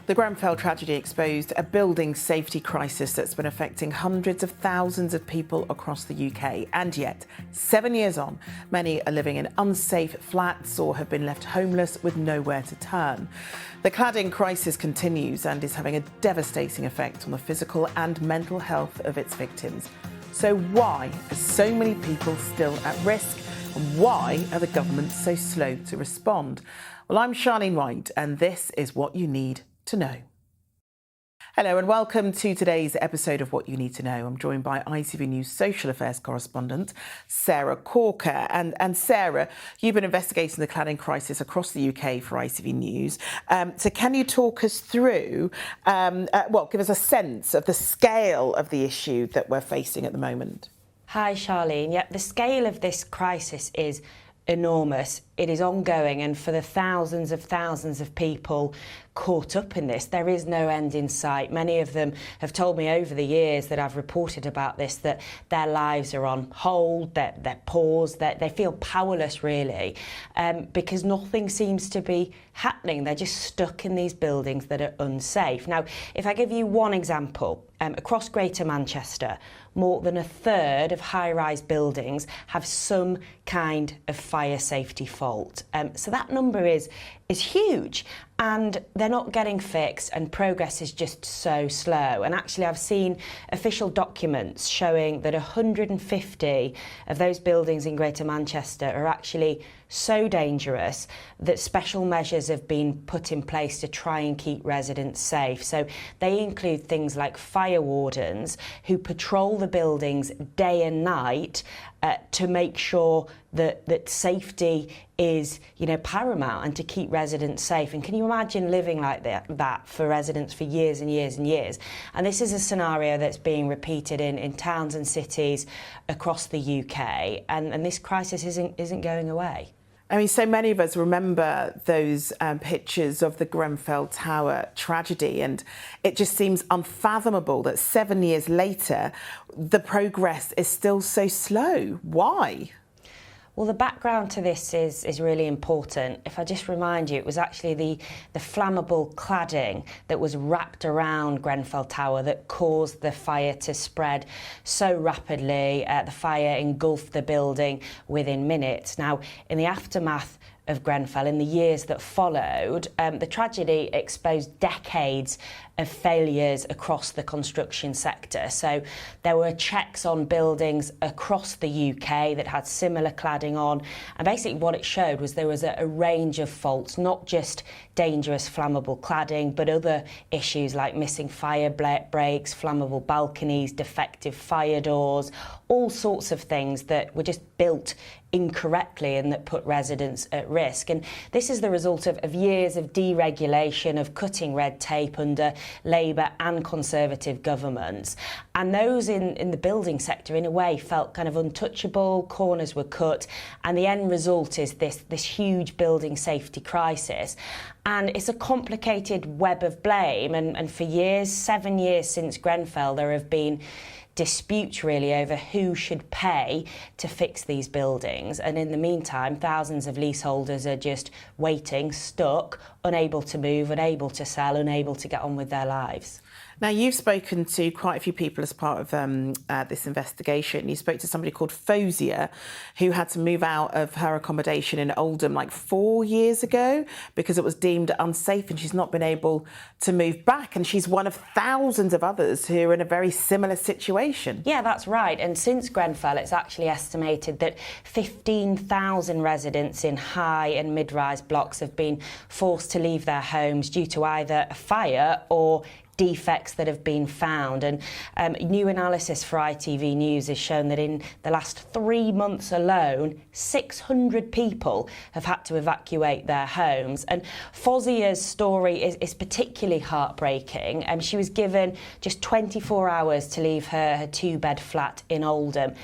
The Grenfell tragedy exposed a building safety crisis that's been affecting hundreds of thousands of people across the UK. And yet, 7 years on, many are living in unsafe flats or have been left homeless with nowhere to turn. The cladding crisis continues and is having a devastating effect on the physical and mental health of its victims. So why are so many people still at risk? And why are the governments so slow to respond? Well, I'm Charlene White, and this is What You Need to Know. Hello and welcome to today's episode of What You Need to Know. I'm joined by ITV News Social Affairs Correspondent Sarah Corker. And Sarah, you've been investigating the cladding crisis across the UK for ITV News. So can you talk us through, give us a sense of the scale of the issue that we're facing at the moment? Hi Charlene. Yeah, the scale of this crisis is enormous. It is ongoing, and for the thousands of people caught up in this, there is no end in sight. Many of them have told me over the years that I've reported about this that their lives are on hold, they're paused, they feel powerless really, because nothing seems to be happening. They're just stuck in these buildings that are unsafe. Now, if I give you one example, across Greater Manchester, more than a third of high-rise buildings have some kind of fire safety fault. So that number is huge, and they're not getting fixed, and progress is just so slow. And actually I've seen official documents showing that 150 of those buildings in Greater Manchester are actually so dangerous that special measures have been put in place to try and keep residents safe. So they include things like fire wardens who patrol the buildings day and night to make sure that safety is, paramount, and to keep residents safe. And can you imagine living like that for residents for years and years and years? And this is a scenario that's being repeated in towns and cities across the UK, and this crisis isn't going away. I mean, so many of us remember those pictures of the Grenfell Tower tragedy, and it just seems unfathomable that 7 years later, the progress is still so slow. Why? Well, the background to this is really important. If I just remind you, it was actually the flammable cladding that was wrapped around Grenfell Tower that caused the fire to spread so rapidly. The fire engulfed the building within minutes. Now, in the aftermath of Grenfell, in the years that followed, the tragedy exposed decades of failures across the construction sector. So there were checks on buildings across the UK that had similar cladding on, and basically what it showed was there was a range of faults, not just dangerous flammable cladding, but other issues like missing fire breaks, flammable balconies, defective fire doors, all sorts of things that were just built incorrectly and that put residents at risk. And this is the result of years of deregulation, of cutting red tape under Labour and Conservative governments. And those in the building sector, in a way, felt kind of untouchable, corners were cut, and the end result is this huge building safety crisis. And it's a complicated web of blame, and for years, 7 years since Grenfell, there have been disputes really over who should pay to fix these buildings, and in the meantime thousands of leaseholders are just waiting, stuck, unable to move, unable to sell, unable to get on with their lives. Now, you've spoken to quite a few people as part of this investigation. You spoke to somebody called Fozia, who had to move out of her accommodation in Oldham like 4 years ago because it was deemed unsafe, and she's not been able to move back. And she's one of thousands of others who are in a very similar situation. Yeah, that's right. And since Grenfell, it's actually estimated that 15,000 residents in high and mid-rise blocks have been forced to leave their homes due to either a fire or defects that have been found. And new analysis for ITV News has shown that in the last 3 months alone, 600 people have had to evacuate their homes. And Fozia's story is particularly heartbreaking. She was given just 24 hours to leave her two-bed flat in Oldham.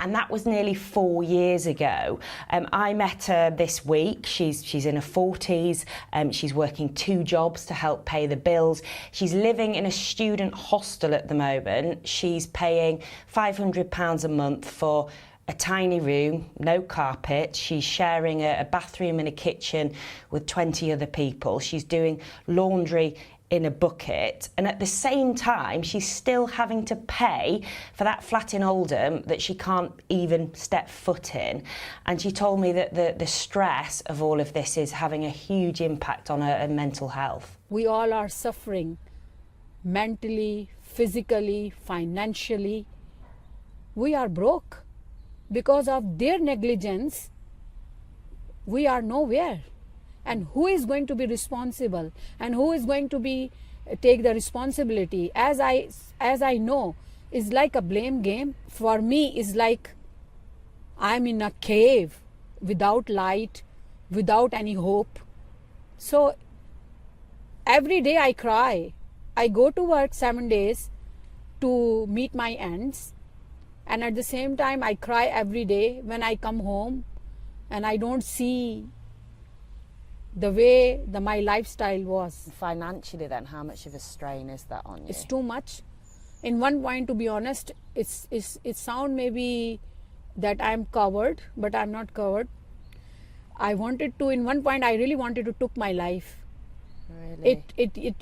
And that was nearly 4 years ago. I met her this week. She's in her 40s. She's working 2 jobs to help pay the bills. She's living in a student hostel at the moment. She's paying £500 a month for a tiny room, no carpet. She's sharing a bathroom and a kitchen with 20 other people. She's doing laundry in a bucket, and at the same time she's still having to pay for that flat in Oldham that she can't even step foot in. And she told me that the stress of all of this is having a huge impact on her mental health. We all are suffering mentally, physically, financially. We are broke. Because of their negligence, we are nowhere. And who is going to be responsible, and who is going to take the responsibility? As I know, is like a blame game. For me, is like I'm in a cave without light, without any hope. So every day I cry. I go to work 7 days to meet my ends, and at the same time I cry every day when I come home and I don't see the way my lifestyle was. Financially then, how much of a strain is that on you? It's too much. In one point, to be honest, it sound maybe that I'm covered, but I'm not covered. In one point I really wanted to took my life. Really?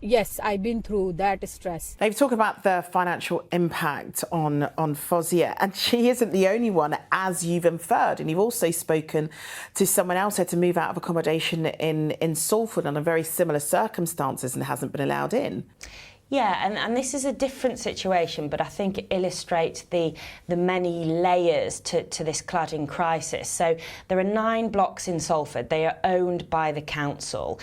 Yes, I've been through that stress. They've talked about the financial impact on Fozia, and she isn't the only one, as you've inferred. And you've also spoken to someone else who had to move out of accommodation in Salford under very similar circumstances and hasn't been allowed in. Yeah, and this is a different situation, but I think it illustrates the many layers to this cladding crisis. So there are 9 blocks in Salford. They are owned by the council.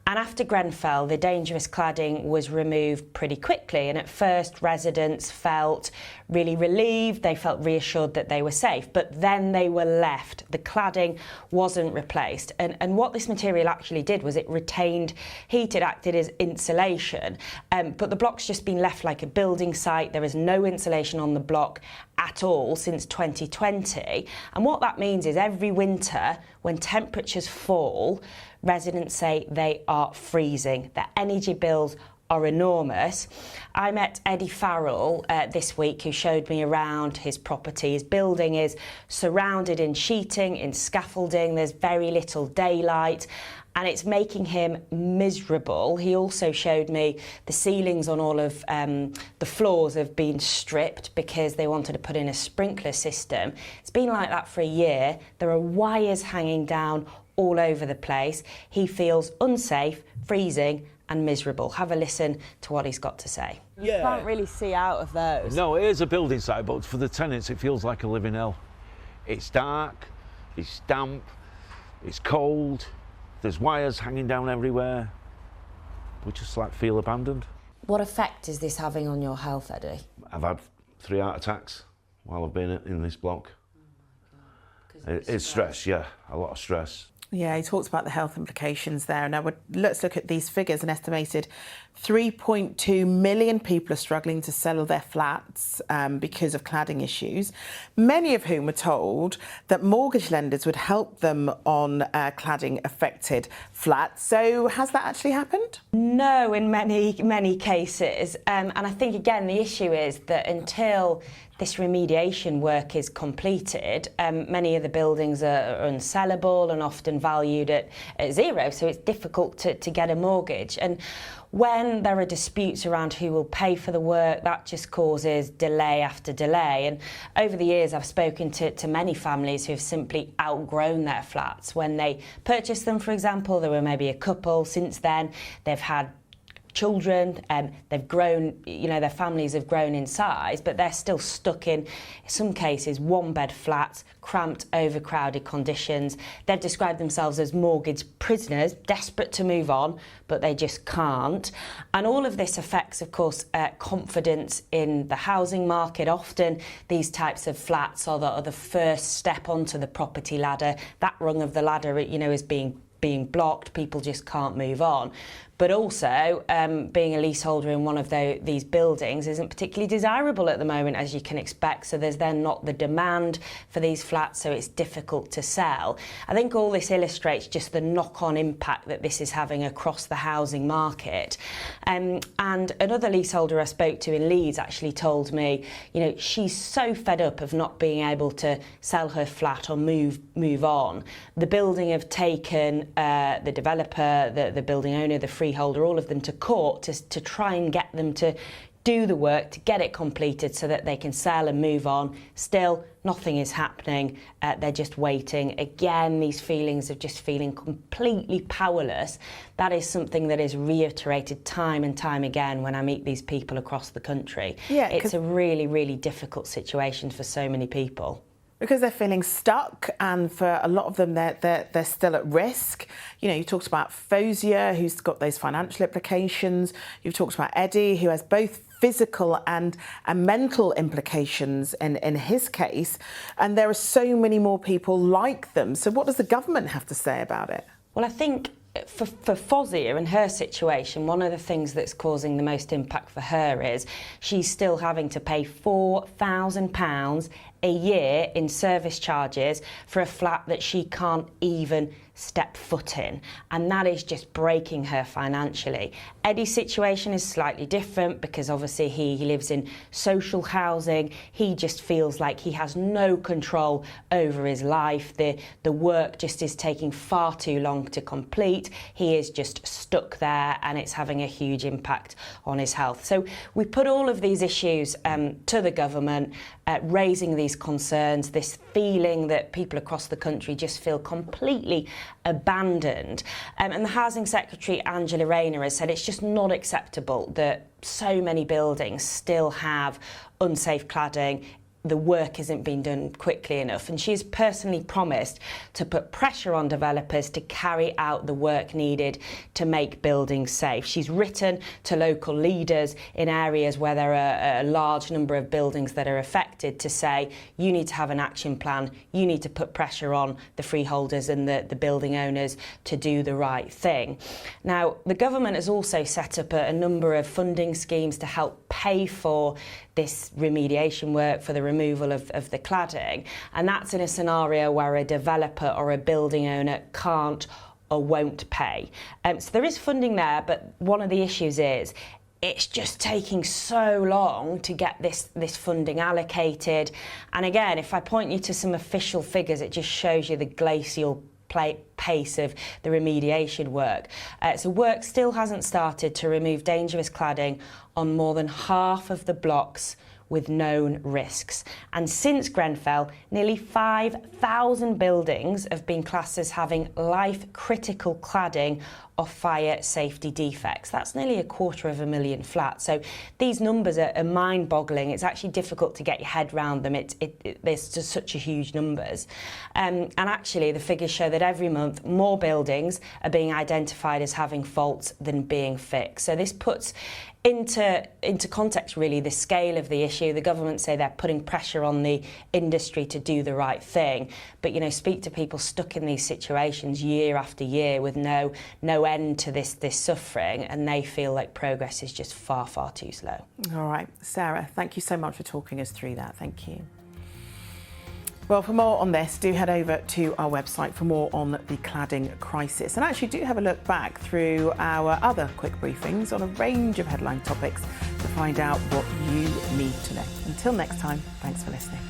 And after Grenfell, the dangerous cladding was removed pretty quickly. And at first, residents felt really relieved. They felt reassured that they were safe. But then they were left. The cladding wasn't replaced. And what this material actually did was it retained heat. It acted as insulation. But the block's just been left like a building site. There is no insulation on the block at all since 2020. And what that means is every winter, when temperatures fall, residents say they are freezing. Their energy bills are enormous. I met Eddie Farrell this week, who showed me around his property. His building is surrounded in sheeting, in scaffolding. There's very little daylight, and it's making him miserable. He also showed me the ceilings on all of the floors have been stripped because they wanted to put in a sprinkler system. It's been like that for a year. There are wires hanging down all over the place. He feels unsafe, freezing and miserable. Have a listen to what he's got to say. Yeah. You can't really see out of those. No, it is a building site, but for the tenants it feels like a living hell. It's dark, it's damp, it's cold, there's wires hanging down everywhere. We just feel abandoned. What effect is this having on your health, Eddie? I've had 3 heart attacks while I've been in this block. It's stress, yeah, a lot of stress. Yeah, he talks about the health implications there. Now, let's look at these figures. An estimated 3.2 million people are struggling to sell their flats because of cladding issues, many of whom were told that mortgage lenders would help them on cladding-affected flats. So has that actually happened? No, in many cases. And I think, again, the issue is that until this remediation work is completed, many of the buildings are unsellable and often valued at zero, so it's difficult to get a mortgage. And when there are disputes around who will pay for the work, that just causes delay after delay. And over the years, I've spoken to many families who have simply outgrown their flats. When they purchased them, for example, there were maybe a couple. Since then, they've had children, they've grown, their families have grown in size, but they're still stuck in some cases 1-bed flats, cramped, overcrowded conditions. They've described themselves as mortgage prisoners, desperate to move on, but they just can't. And all of this affects, of course, confidence in the housing market. Often these types of flats are the first step onto the property ladder. That rung of the ladder, is being blocked. People just can't move on. But also, being a leaseholder in one of these buildings isn't particularly desirable at the moment, as you can expect. So there's then not the demand for these flats, so it's difficult to sell. I think all this illustrates just the knock-on impact that this is having across the housing market. And another leaseholder I spoke to in Leeds actually told me, she's so fed up of not being able to sell her flat or move on. The building have taken the developer, the building owner, the freeholder, freeholder, all of them to court to try and get them to do the work, to get it completed so that they can sell and move on. Still, nothing is happening. They're just waiting. Again, these feelings of just feeling completely powerless, that is something that is reiterated time and time again when I meet these people across the country. Yeah, it's a really, really difficult situation for so many people. Because they're feeling stuck, and for a lot of them, they're still at risk. You know, you talked about Fozia, who's got those financial implications. You've talked about Eddie, who has both physical and mental implications in his case. And there are so many more people like them. So what does the government have to say about it? Well, I think for Fozia and her situation, one of the things that's causing the most impact for her is she's still having to pay £4,000 a year in service charges for a flat that she can't even step foot in, and that is just breaking her financially. Eddie's situation is slightly different because obviously he lives in social housing. He just feels like he has no control over his life. The work just is taking far too long to complete. He is just stuck there, and it's having a huge impact on his health. So we put all of these issues to the government, raising these concerns, this feeling that people across the country just feel completely abandoned. And the Housing Secretary, Angela Rayner, has said it's just not acceptable that so many buildings still have unsafe cladding. The work isn't being done quickly enough, and she's personally promised to put pressure on developers to carry out the work needed to make buildings safe. She's written to local leaders in areas where there are a large number of buildings that are affected to say, you need to have an action plan, you need to put pressure on the freeholders and the building owners to do the right thing. Now, the government has also set up a number of funding schemes to help pay for this remediation work, for the removal of the cladding, and that's in a scenario where a developer or a building owner can't or won't pay. So there is funding there, but one of the issues is it's just taking so long to get this funding allocated. And again, if I point you to some official figures, it just shows you the glacial pace of the remediation work. So work still hasn't started to remove dangerous cladding on more than half of the blocks with known risks. And since Grenfell, nearly 5,000 buildings have been classed as having life-critical cladding or fire safety defects. That's nearly 250,000 flats. So these numbers are mind-boggling. It's actually difficult to get your head around them. There's just such a huge numbers. And actually, the figures show that every month, more buildings are being identified as having faults than being fixed. So this puts into context, really, the scale of the issue. The government say they're putting pressure on the industry to do the right thing. But, you know, speak to people stuck in these situations year after year with no end to this suffering, and they feel like progress is just far, far too slow. All right, Sarah, thank you so much for talking us through that. Thank you. Well, for more on this, do head over to our website for more on the cladding crisis. And actually do have a look back through our other quick briefings on a range of headline topics to find out what you need to know. Until next time, thanks for listening.